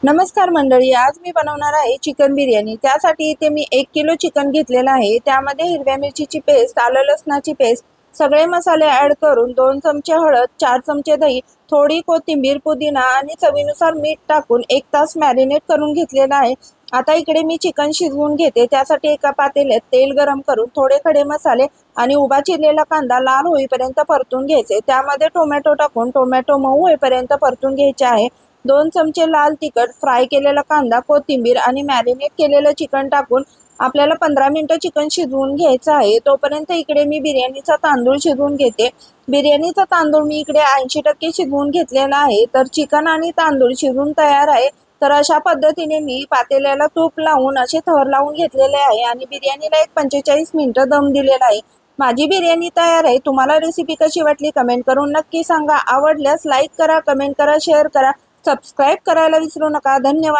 नमस्कार मंडळी, आज मी बनवणार आहे चिकन बिर्याणी। त्यासाठी इथे मी 1 किलो चिकन घेतलेला आहे। त्यामध्ये हिरव्या मिरचीची पेस्ट, आलं लसणाची पेस्ट, सगळे मसाले ॲड करून 2 चमचे हळद, 4 चमचे दही, थोडी कोथिंबीर, पुदिना आणि चवीनुसार मीठ टाकून 1 तास मॅरिनेट करून घेतलेला आहे। आता इकडे मी चिकन शिजवून घेते। त्यासाठी एका पातेल्यात तेल गरम करून थोडे खडे मसाले आणि उभा चिरलेला कांदा लाल होईपर्यंत परतून घ्यायचे। त्यामध्ये टोमॅटो टाकून टोमॅटो मऊ होईपर्यंत परतून घ्यायचे आहे। 2 चमचे लाल तिखट, फ्राय केलेला कांदा, कोथिंबीर आणि मॅरिनेट केलेलं चिकन टाकून आपल्याला 15 मिनिटं चिकन शिजवून घ्यायचं आहे। तोपर्यंत इकडे मी बिर्याणीचा तांदूळ शिजवून घेते। बिर्याणीचा तांदूळ मी इकडे 80% शिजवून घेतलेला आहे। तर चिकन आणि तांदूळ शिजवून तयार आहे। तर अशा पद्धतीने मी पातेल्याला तूप लावून असे थर लावून घेतलेले आहे आणि बिर्याणीला एक 45 मिनिटं दम दिलेला आहे। माझी बिर्याणी तयार आहे। तुम्हाला रेसिपी कशी वाटली कमेंट करून नक्की सांगा। आवडल्यास लाईक करा, कमेंट करा, शेअर करा, सबस्क्राईब करायला विसरू नका। धन्यवाद।